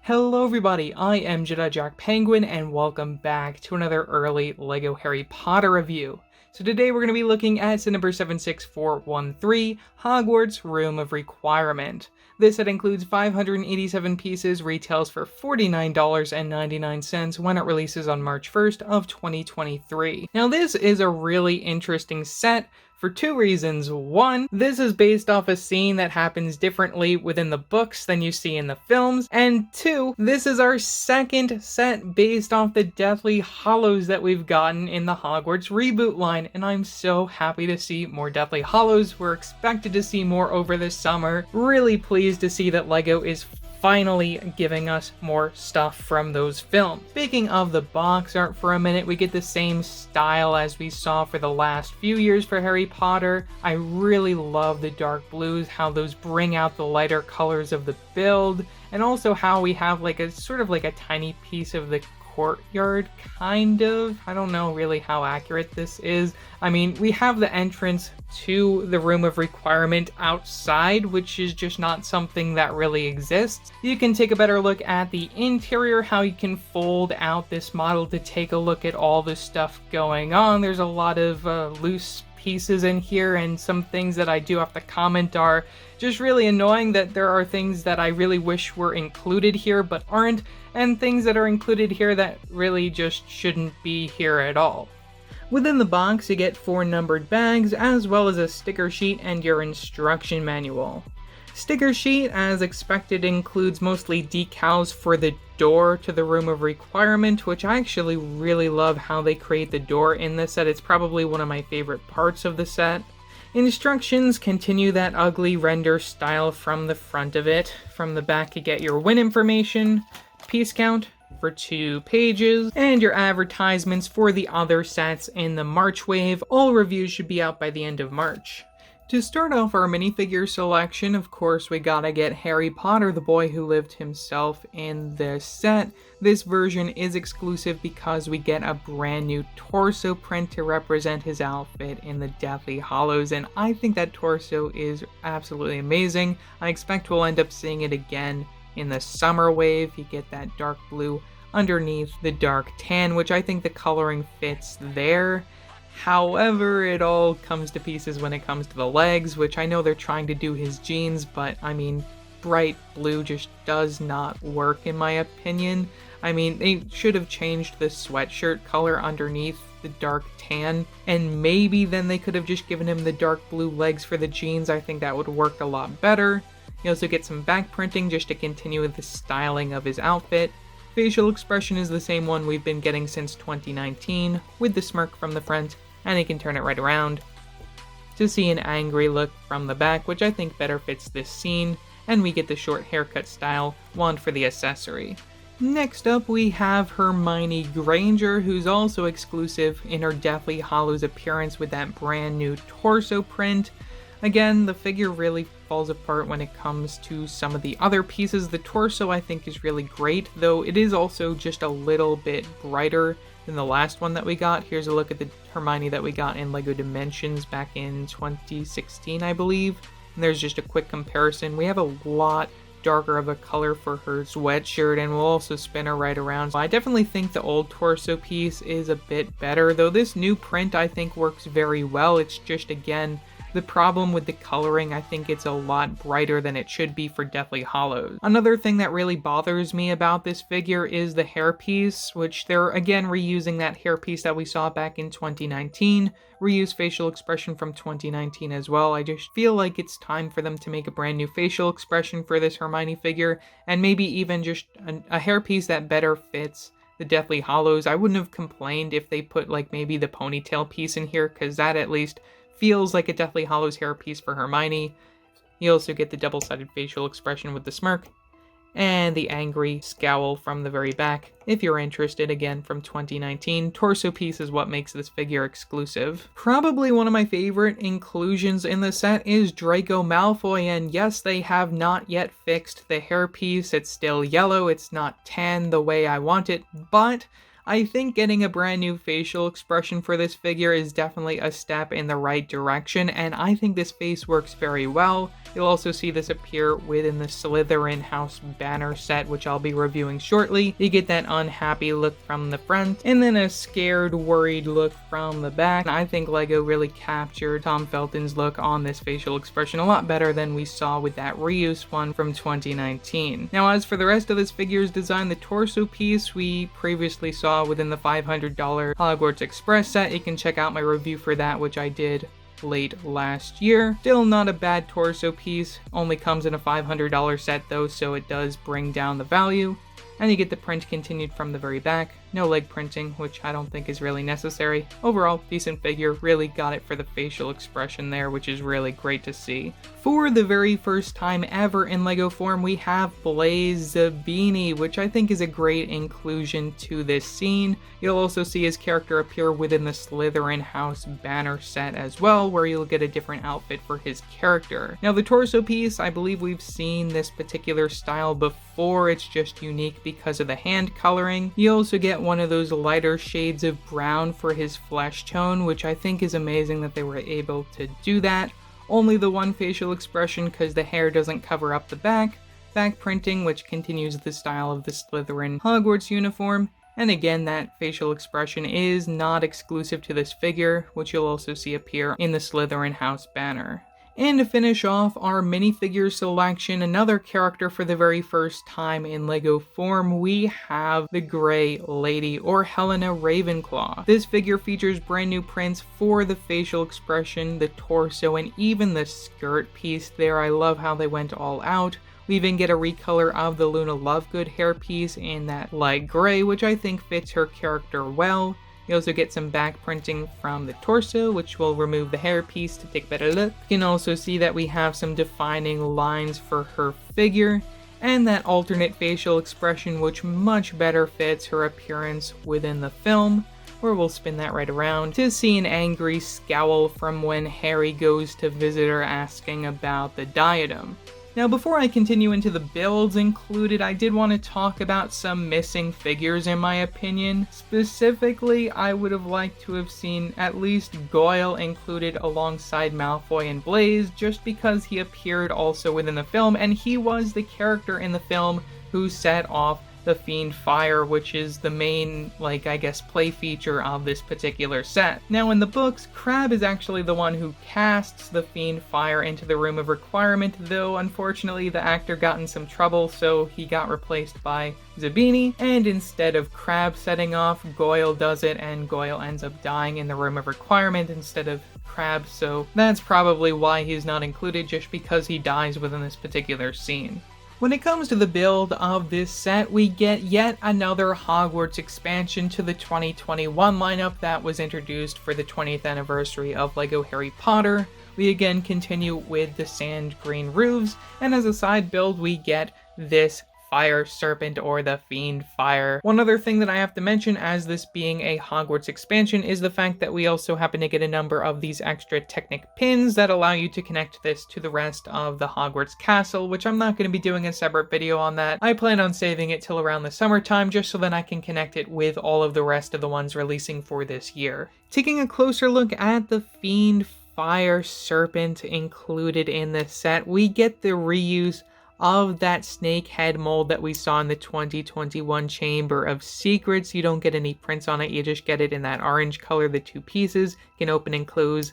Hello everybody, I am Jedi Jack Penguin and welcome back to another early LEGO Harry Potter review. So today we're going to be looking at set number 76413, Hogwarts Room of Requirement. This set includes 587 pieces, retails for $49.99 when it releases on March 1st of 2023. Now this is a really interesting set for two reasons. One, this is based off a scene that happens differently within the books than you see in the films, and two, this is our second set based off the Deathly Hallows that we've gotten in the Hogwarts reboot line, and I'm so happy to see more Deathly Hallows. We're expected to see more over this summer. Really pleased to see that LEGO is finally giving us more stuff from those films. Speaking of the box art for a minute, we get the same style as we saw for the last few years for Harry Potter. I really love the dark blues, how those bring out the lighter colors of the build, and also how we have like a sort of like a tiny piece of the courtyard, kind of. I don't know really how accurate this is. I mean, we have the entrance to the Room of Requirement outside, which is just not something that really exists. You can take a better look at the interior, how you can fold out this model to take a look at all the stuff going on. There's a lot of loose pieces in here, and some things that I do have to comment are just really annoying, that there are things that I really wish were included here but aren't, and things that are included here that really just shouldn't be here at all. Within the box, you get 4 numbered bags, as well as a sticker sheet and your instruction manual. Sticker sheet, as expected, includes mostly decals for the door to the Room of Requirement, which I actually really love how they create the door in this set. It's probably one of my favorite parts of the set. Instructions continue that ugly render style from the front of it. From the back, you get your win information, piece count for 2 pages, and your advertisements for the other sets in the March wave. All reviews should be out by the end of March. To start off our minifigure selection, of course, we gotta get Harry Potter, the boy who lived himself, in this set. This version is exclusive because we get a brand new torso print to represent his outfit in the Deathly Hallows, and I think that torso is absolutely amazing. I expect we'll end up seeing it again in the summer wave. You get that dark blue underneath the dark tan, which I think the coloring fits there. However, it all comes to pieces when it comes to the legs, which I know they're trying to do his jeans, but I mean, bright blue just does not work in my opinion. I mean, they should have changed the sweatshirt color underneath the dark tan, and maybe then they could have just given him the dark blue legs for the jeans. I think that would work a lot better. You also get some back printing just to continue with the styling of his outfit. Facial expression is the same one we've been getting since 2019, with the smirk from the front, and you can turn it right around to see an angry look from the back, which I think better fits this scene, and we get the short haircut style wand for the accessory. Next up, we have Hermione Granger, who's also exclusive in her Deathly Hallows appearance with that brand new torso print. Again, the figure really falls apart when it comes to some of the other pieces. The torso I think is really great, though it is also just a little bit brighter than the last one that we got. Here's a look at the Hermione that we got in LEGO Dimensions back in 2016, I believe. And there's just a quick comparison. We have a lot darker of a color for her sweatshirt, and we'll also spin her right around. I definitely think the old torso piece is a bit better, though this new print I think works very well. It's just, again, the problem with the coloring. I think it's a lot brighter than it should be for Deathly Hallows. Another thing that really bothers me about this figure is the hairpiece, which they're again reusing that hairpiece that we saw back in 2019, reuse facial expression from 2019 as well. I just feel like it's time for them to make a brand new facial expression for this Hermione figure, and maybe even just a hairpiece that better fits the Deathly Hallows. I wouldn't have complained if they put like maybe the ponytail piece in here, because that at least feels like a Deathly Hallows hairpiece for Hermione. You also get the double-sided facial expression with the smirk, and the angry scowl from the very back. If you're interested, again, from 2019, torso piece is what makes this figure exclusive. Probably one of my favorite inclusions in the set is Draco Malfoy, and yes, they have not yet fixed the hairpiece. It's still yellow, it's not tan the way I want it, but I think getting a brand new facial expression for this figure is definitely a step in the right direction, and I think this face works very well. You'll also see this appear within the Slytherin House banner set, which I'll be reviewing shortly. You get that unhappy look from the front, and then a scared, worried look from the back. I think LEGO really captured Tom Felton's look on this facial expression a lot better than we saw with that reuse one from 2019. Now, as for the rest of this figure's design, the torso piece we previously saw within the $500 Hogwarts Express set. You can check out my review for that, which I did late last year. Still not a bad torso piece, only comes in a $500 set though, so it does bring down the value. And you get the print continued from the very back. No leg printing, which I don't think is really necessary. Overall, decent figure, really got it for the facial expression there, which is really great to see. For the very first time ever in LEGO form, we have Blaze Zabini, which I think is a great inclusion to this scene. You'll also see his character appear within the Slytherin House banner set as well, where you'll get a different outfit for his character. Now the torso piece, I believe we've seen this particular style before, it's just unique because of the hand coloring. You also get one of those lighter shades of brown for his flesh tone, which I think is amazing that they were able to do that. Only the one facial expression because the hair doesn't cover up the back printing, which continues the style of the Slytherin Hogwarts uniform. And again, that facial expression is not exclusive to this figure, which you'll also see appear in the Slytherin House banner. And to finish off our minifigure selection, another character for the very first time in LEGO form, we have the Grey Lady, or Helena Ravenclaw. This figure features brand new prints for the facial expression, the torso, and even the skirt piece there. I love how they went all out. We even get a recolor of the Luna Lovegood hairpiece in that light gray, which I think fits her character well. You also get some back printing from the torso, which will remove the hairpiece to take a better look. You can also see that we have some defining lines for her figure, and that alternate facial expression, which much better fits her appearance within the film, where we'll spin that right around to see an angry scowl from when Harry goes to visit her asking about the diadem. Now, before I continue into the builds included, I did want to talk about some missing figures in my opinion. Specifically, I would have liked to have seen at least Goyle included alongside Malfoy and Blaze, just because he appeared also within the film, and he was the character in the film who set off the Fiend Fire, which is the main, play feature of this particular set. Now in the books, Crabbe is actually the one who casts the Fiend Fire into the Room of Requirement, though unfortunately the actor got in some trouble, so he got replaced by Zabini, and instead of Crabbe setting off, Goyle does it, and Goyle ends up dying in the Room of Requirement instead of Crabbe, so that's probably why he's not included, just because he dies within this particular scene. When it comes to the build of this set, we get yet another Hogwarts expansion to the 2021 lineup that was introduced for the 20th anniversary of LEGO Harry Potter. We again continue with the sand green roofs, and as a side build we get this Fire Serpent, or the Fiend Fire. One other thing that I have to mention, as this being a Hogwarts expansion, is the fact that we also happen to get a number of these extra Technic pins that allow you to connect this to the rest of the Hogwarts castle, which I'm not going to be doing a separate video on that. I plan on saving it till around the summertime, just so that I can connect it with all of the rest of the ones releasing for this year. Taking a closer look at the Fiend Fire Serpent included in this set, we get the reuse of that snake head mold that we saw in the 2021 Chamber of Secrets. You don't get any prints on it, you just get it in that orange color, the two pieces. You can open and close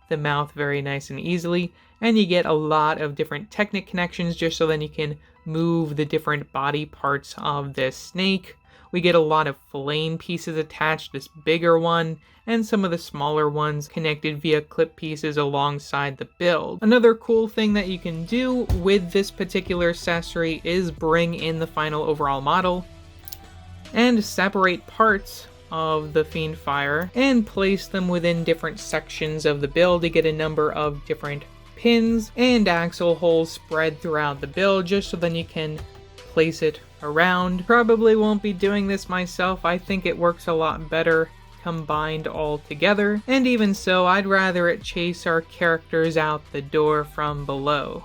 the mouth very nice and easily, and you get a lot of different Technic connections just so then you can move the different body parts of this snake. We get a lot of flame pieces attached, this bigger one, and some of the smaller ones connected via clip pieces alongside the build. Another cool thing that you can do with this particular accessory is bring in the final overall model and separate parts of the Fiend Fire and place them within different sections of the build to get a number of different pins and axle holes spread throughout the build, just so then you can place it around. Probably won't be doing this myself. I think it works a lot better combined all together, and even so, I'd rather it chase our characters out the door from below.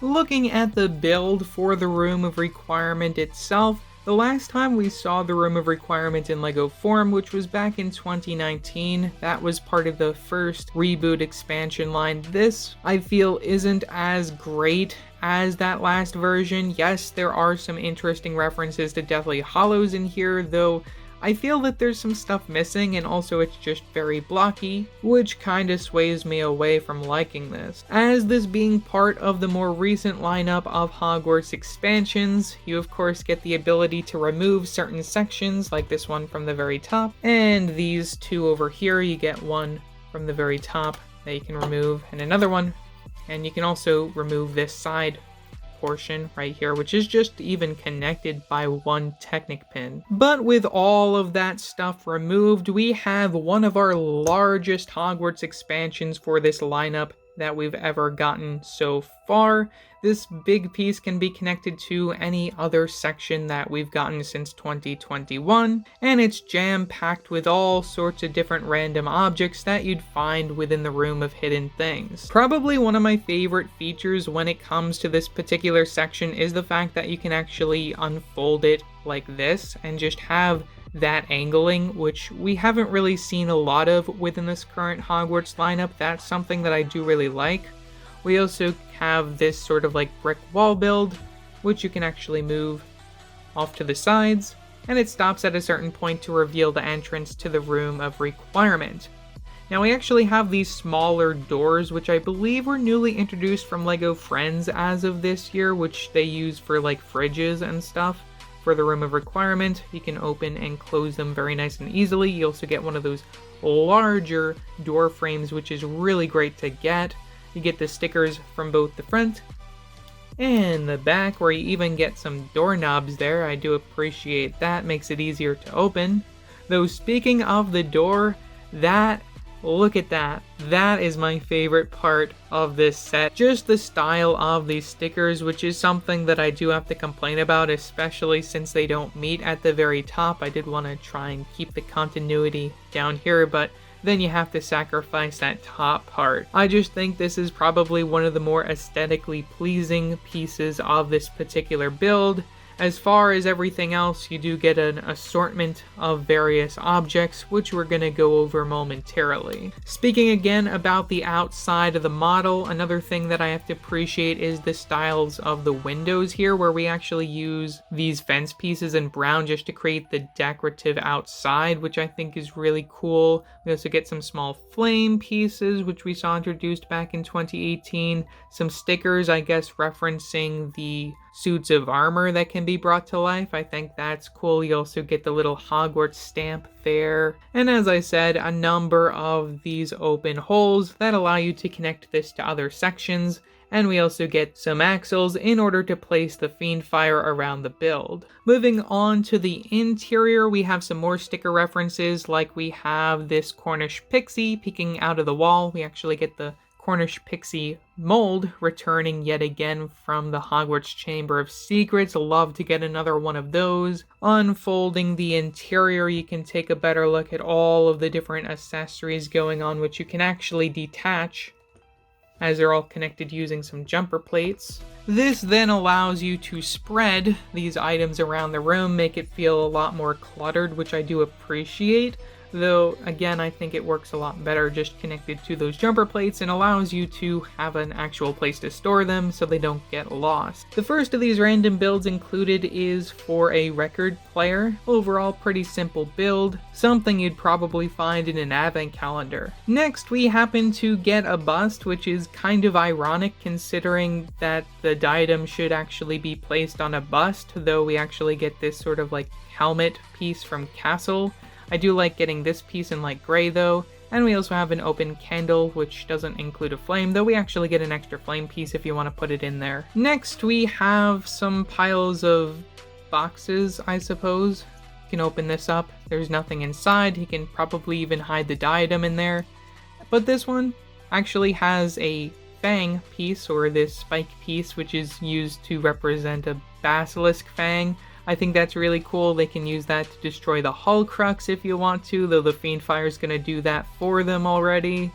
Looking at the build for the Room of Requirement itself, The last time we saw the Room of Requirement in LEGO form, which was back in 2019, that was part of the first reboot expansion line. This, I feel, isn't as great as that last version. Yes, there are some interesting references to Deathly Hallows in here, though I feel that there's some stuff missing, and also it's just very blocky, which kinda sways me away from liking this. As this being part of the more recent lineup of Hogwarts expansions, you of course get the ability to remove certain sections, like this one from the very top, and these two over here, you get one from the very top that you can remove, and another one, and you can also remove this side portion right here, which is just even connected by one Technic pin. But with all of that stuff removed, we have one of our largest Hogwarts expansions for this lineup that we've ever gotten so far. This big piece can be connected to any other section that we've gotten since 2021, and it's jam-packed with all sorts of different random objects that you'd find within the Room of Hidden Things. Probably one of my favorite features when it comes to this particular section is the fact that you can actually unfold it like this and just have that angling, which we haven't really seen a lot of within this current Hogwarts lineup. That's something that I do really like. We also have this sort of like brick wall build, which you can actually move off to the sides, and it stops at a certain point to reveal the entrance to the Room of Requirement. Now we actually have these smaller doors, which I believe were newly introduced from LEGO Friends as of this year, which they use for like fridges and stuff. For the Room of Requirement, you can open and close them very nice and easily. You also get one of those larger door frames, which is really great to get. You get the stickers from both the front and the back, where you even get some doorknobs there. I do appreciate that, makes it easier to open. Though speaking of the door, look at that. That is my favorite part of this set. Just the style of these stickers, which is something that I do have to complain about, especially since they don't meet at the very top. I did want to try and keep the continuity down here, but then you have to sacrifice that top part. I just think this is probably one of the more aesthetically pleasing pieces of this particular build. As far as everything else, you do get an assortment of various objects, which we're going to go over momentarily. Speaking again about the outside of the model, another thing that I have to appreciate is the styles of the windows here, where we actually use these fence pieces in brown just to create the decorative outside, which I think is really cool. We also get some small flame pieces, which we saw introduced back in 2018. Some stickers, I guess, referencing the suits of armor that can be brought to life. I think that's cool. You also get the little Hogwarts stamp there. And as I said, a number of these open holes that allow you to connect this to other sections. And we also get some axles in order to place the Fiendfire around the build. Moving on to the interior, we have some more sticker references, like we have this Cornish pixie peeking out of the wall. We actually get the Cornish pixie mold returning yet again from the Hogwarts Chamber of Secrets. Love to get another one of those. Unfolding the interior, you can take a better look at all of the different accessories going on, which you can actually detach as they're all connected using some jumper plates. This then allows you to spread these items around the room, make it feel a lot more cluttered, which I do appreciate. Though, again, I think it works a lot better just connected to those jumper plates and allows you to have an actual place to store them so they don't get lost. The first of these random builds included is for a record player. Overall, pretty simple build, something you'd probably find in an advent calendar. Next, we happen to get a bust, which is kind of ironic considering that the diadem should actually be placed on a bust, though we actually get this sort of like helmet piece from Castle. I do like getting this piece in light gray though, and we also have an open candle, which doesn't include a flame, though we actually get an extra flame piece if you want to put it in there. Next, we have some piles of boxes, I suppose. You can open this up. There's nothing inside. You can probably even hide the diadem in there. But this one actually has a fang piece, or this spike piece, which is used to represent a basilisk fang. I think that's really cool. They can use that to destroy the Horcrux if you want to, though the Fiendfire is going to do that for them already.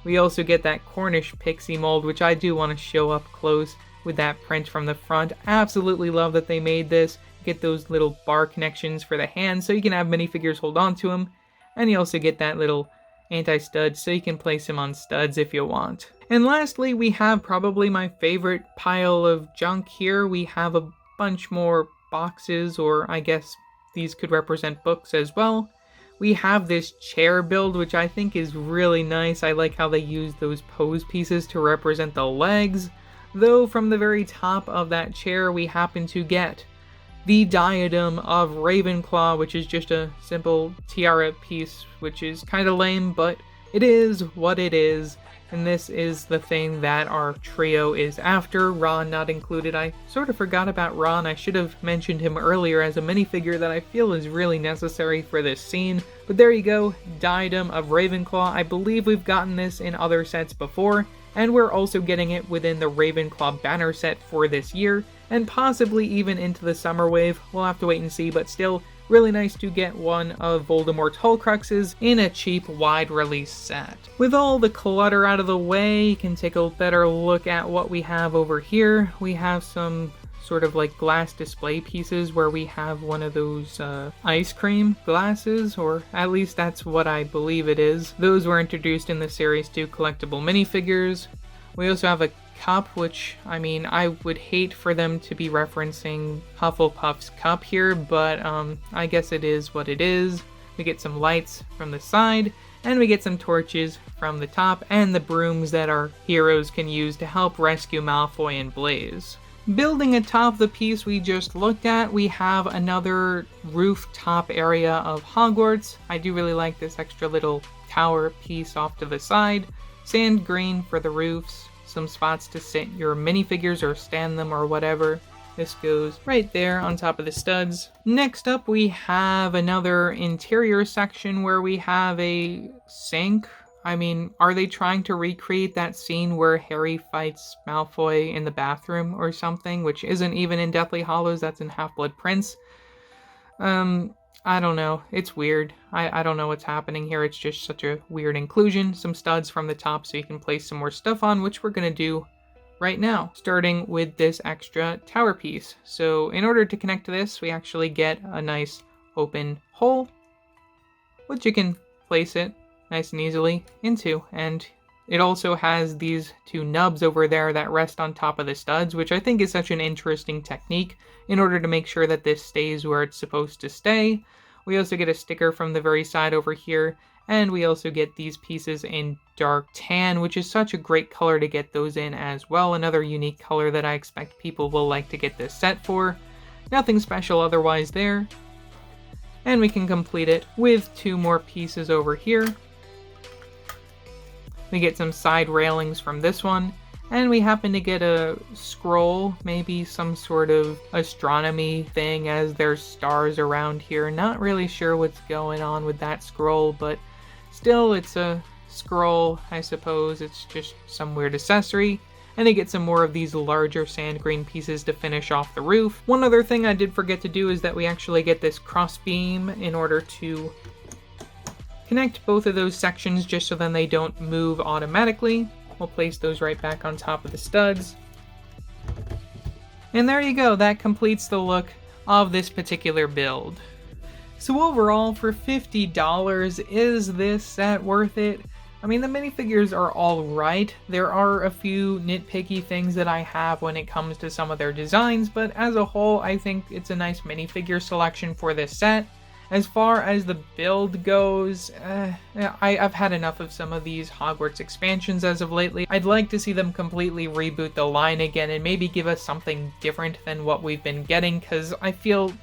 We also get that Cornish pixie mold, which I do want to show up close with that print from the front. Absolutely love that they made this. get those little bar connections for the hands so you can have minifigures hold on to them. And you also get that little anti-stud so you can place them on studs if you want. And lastly, we have probably my favorite pile of junk here. We have a bunch more boxes, or I guess these could represent books as well. We have this chair build, which I think is really nice. I like how they use those pose pieces to represent the legs. Though from the very top of that chair, we happen to get the diadem of Ravenclaw, which is just a simple tiara piece, which is kind of lame, but it is what it is. And this is the thing that our trio is after, Ron not included. I sort of forgot about Ron. I should have mentioned him earlier as a minifigure that I feel is really necessary for this scene. But there you go, Diadem of Ravenclaw. I believe we've gotten this in other sets before, and we're also getting it within the Ravenclaw banner set for this year, and possibly even into the summer wave. We'll have to wait and see, but still, really nice to get one of Voldemort's Horcruxes in a cheap, wide release set. With all the clutter out of the way, you can take a better look at what we have over here. We have some sort of like glass display pieces where we have one of those ice cream glasses, or at least that's what I believe it is. Those were introduced in the Series 2 collectible minifigures. We also have a cup, which, I mean, I would hate for them to be referencing Hufflepuff's cup here, but I guess it is what it is. We get some lights from the side, and we get some torches from the top, and the brooms that our heroes can use to help rescue Malfoy and Blaise. Building atop the piece we just looked at, we have another rooftop area of Hogwarts. I do really like this extra little tower piece off to the side. Sand green for the roofs, some spots to sit your minifigures or stand them or whatever. This goes right there on top of the studs. Next up, we have another interior section where we have a sink. I mean, are they trying to recreate that scene where Harry fights Malfoy in the bathroom or something, which isn't even in Deathly Hallows, that's in Half-Blood Prince? I don't know. It's weird. I don't know what's happening here. It's just such a weird inclusion. Some studs from the top so you can place some more stuff on, which we're going to do right now, starting with this extra tower piece. So in order to connect to this, we actually get a nice open hole, which you can place it nice and easily into. And it also has these two nubs over there that rest on top of the studs, which I think is such an interesting technique in order to make sure that this stays where it's supposed to stay. We also get a sticker from the very side over here, and we also get these pieces in dark tan, which is such a great color to get those in as well. Another unique color that I expect people will like to get this set for. Nothing special otherwise there. And we can complete it with two more pieces over here. We get some side railings from this one, and we happen to get a scroll, maybe some sort of astronomy thing, as there's stars around here. Not really sure what's going on with that scroll, but still, it's a scroll, I suppose. It's just some weird accessory. And they get some more of these larger sand green pieces to finish off the roof. One other thing I did forget to do is that we actually get this cross beam in order to connect both of those sections just so then they don't move automatically. We'll place those right back on top of the studs. And there you go, that completes the look of this particular build. So overall, for $50, is this set worth it? I mean, the minifigures are alright. There are a few nitpicky things that I have when it comes to some of their designs, but as a whole, I think it's a nice minifigure selection for this set. As far as the build goes, I've had enough of some of these Hogwarts expansions as of lately. I'd like to see them completely reboot the line again and maybe give us something different than what we've been getting, because I feel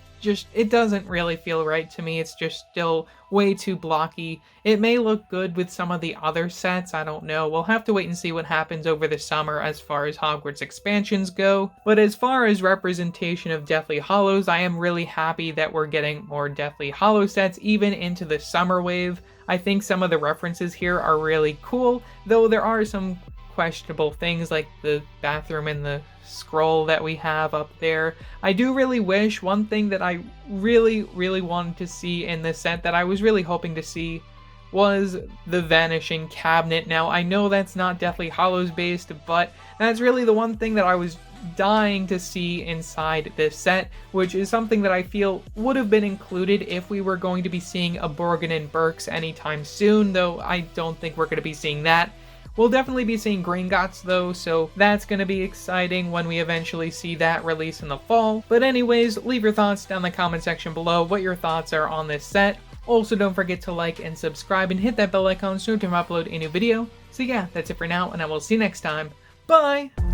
it doesn't really feel right to me. It's just still way too blocky. It may look good with some of the other sets, I don't know. We'll have to wait and see what happens over the summer as far as Hogwarts expansions go. But as far as representation of Deathly Hallows, I am really happy that we're getting more Deathly Hallows sets even into the summer wave. I think some of the references here are really cool, though there are some questionable things like the bathroom and the scroll that we have up there. I do really wish, one thing that I really wanted to see in this set that I was really hoping to see was the vanishing cabinet. Now, I know that's not Deathly Hallows based, but that's really the one thing that I was dying to see inside this set, which is something that I feel would have been included if we were going to be seeing a Borgin and Burks anytime soon, though I don't think we're going to be seeing that. We'll definitely be seeing Gringotts though, so that's going to be exciting when we eventually see that release in the fall. But anyways, leave your thoughts down in the comment section below, what your thoughts are on this set. Also, don't forget to like and subscribe and hit that bell icon so you can upload a new video. So yeah, that's it for now, and I will see you next time. Bye!